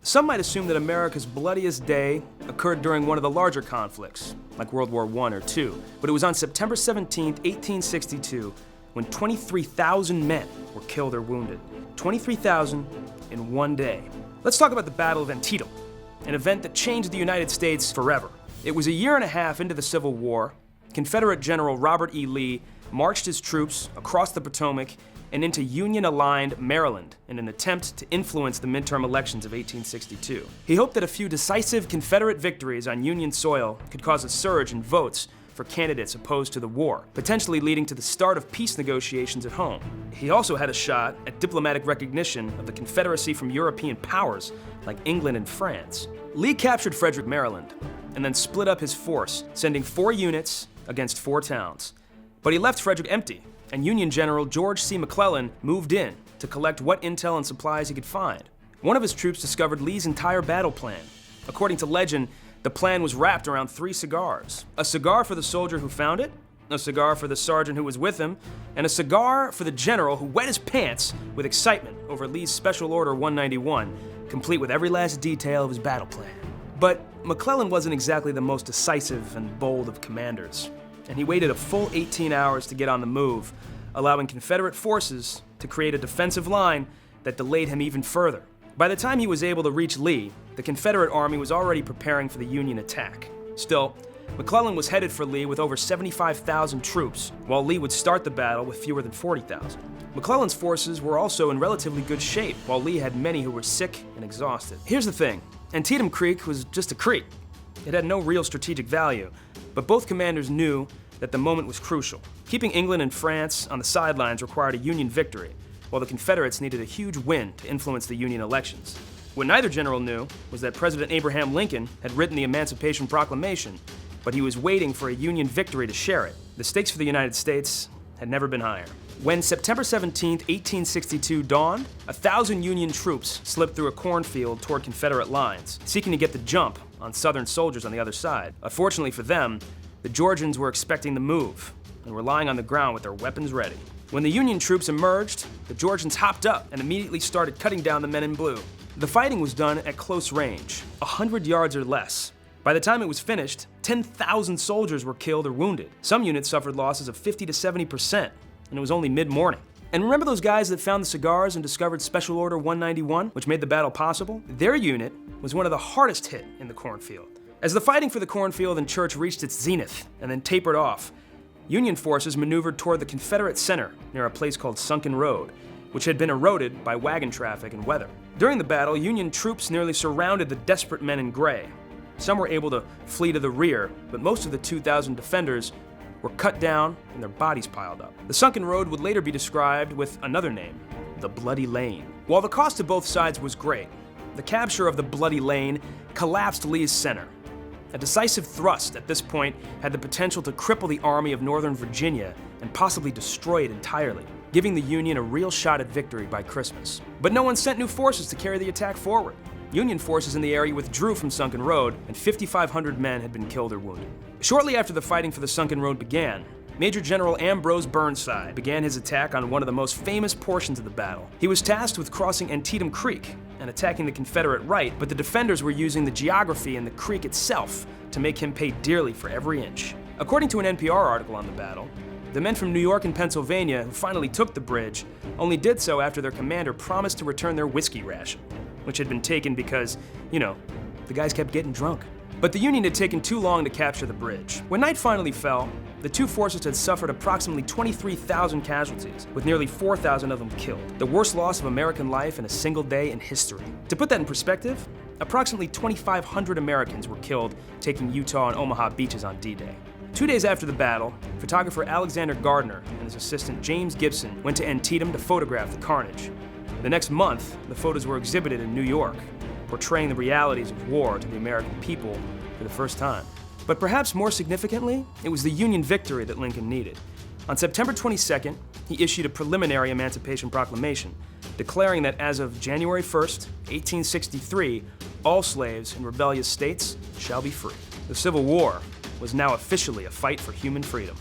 Some might assume that America's bloodiest day occurred during one of the larger conflicts, like World War I or II, but it was on September 17, 1862, when 23,000 men were killed or wounded. 23,000 in one day. Let's talk about the Battle of Antietam, an event that changed the United States forever. It was a year and a half into the Civil War. Confederate General Robert E. Lee marched his troops across the Potomac and into Union-aligned Maryland in an attempt to influence the midterm elections of 1862. He hoped that a few decisive Confederate victories on Union soil could cause a surge in votes for candidates opposed to the war, potentially leading to the start of peace negotiations at home. He also had a shot at diplomatic recognition of the Confederacy from European powers like England and France. Lee captured Frederick, Maryland, and then split up his force, sending 4 units against 4 towns. But he left Frederick empty, and Union General George C. McClellan moved in to collect what intel and supplies he could find. One of his troops discovered Lee's entire battle plan. According to legend, the plan was wrapped around 3 cigars. A cigar for the soldier who found it, a cigar for the sergeant who was with him, and a cigar for the general who wet his pants with excitement over Lee's Special Order 191, complete with every last detail of his battle plan. But McClellan wasn't exactly the most decisive and bold of commanders, and he waited a full 18 hours to get on the move, allowing Confederate forces to create a defensive line that delayed him even further. By the time he was able to reach Lee, the Confederate army was already preparing for the Union attack. Still, McClellan was headed for Lee with over 75,000 troops, while Lee would start the battle with fewer than 40,000. McClellan's forces were also in relatively good shape, while Lee had many who were sick and exhausted. Here's the thing, Antietam Creek was just a creek. It had no real strategic value, but both commanders knew that the moment was crucial. Keeping England and France on the sidelines required a Union victory, while the Confederates needed a huge win to influence the Union elections. What neither general knew was that President Abraham Lincoln had written the Emancipation Proclamation, but he was waiting for a Union victory to share it. The stakes for the United States had never been higher. When September 17, 1862 dawned, 1,000 Union troops slipped through a cornfield toward Confederate lines, seeking to get the jump on Southern soldiers on the other side. Unfortunately for them, the Georgians were expecting the move and were lying on the ground with their weapons ready. When the Union troops emerged, the Georgians hopped up and immediately started cutting down the men in blue. The fighting was done at close range, 100 yards or less. By the time it was finished, 10,000 soldiers were killed or wounded. Some units suffered losses of 50 to 70%, and it was only mid-morning. And remember those guys that found the cigars and discovered Special Order 191, which made the battle possible? Their unit was one of the hardest hit in the cornfield. As the fighting for the cornfield and church reached its zenith and then tapered off, Union forces maneuvered toward the Confederate center near a place called Sunken Road, which had been eroded by wagon traffic and weather. During the battle, Union troops nearly surrounded the desperate men in gray. Some were able to flee to the rear, but most of the 2,000 defenders were cut down and their bodies piled up. The Sunken Road would later be described with another name, the Bloody Lane. While the cost to both sides was great, the capture of the Bloody Lane collapsed Lee's center. A decisive thrust at this point had the potential to cripple the Army of Northern Virginia and possibly destroy it entirely, giving the Union a real shot at victory by Christmas. But no one sent new forces to carry the attack forward. Union forces in the area withdrew from Sunken Road, and 5,500 men had been killed or wounded. Shortly after the fighting for the Sunken Road began, Major General Ambrose Burnside began his attack on one of the most famous portions of the battle. He was tasked with crossing Antietam Creek and attacking the Confederate right, but the defenders were using the geography and the creek itself to make him pay dearly for every inch. According to an NPR article on the battle, the men from New York and Pennsylvania who finally took the bridge only did so after their commander promised to return their whiskey ration, which had been taken because, the guys kept getting drunk. But the Union had taken too long to capture the bridge. When night finally fell, the two forces had suffered approximately 23,000 casualties, with nearly 4,000 of them killed, the worst loss of American life in a single day in history. To put that in perspective, approximately 2,500 Americans were killed taking Utah and Omaha beaches on D-Day. 2 days after the battle, photographer Alexander Gardner and his assistant James Gibson went to Antietam to photograph the carnage. The next month, the photos were exhibited in New York, portraying the realities of war to the American people for the first time. But perhaps more significantly, it was the Union victory that Lincoln needed. On September 22nd, he issued a preliminary Emancipation Proclamation, declaring that as of January 1st, 1863, all slaves in rebellious states shall be free. The Civil War was now officially a fight for human freedom.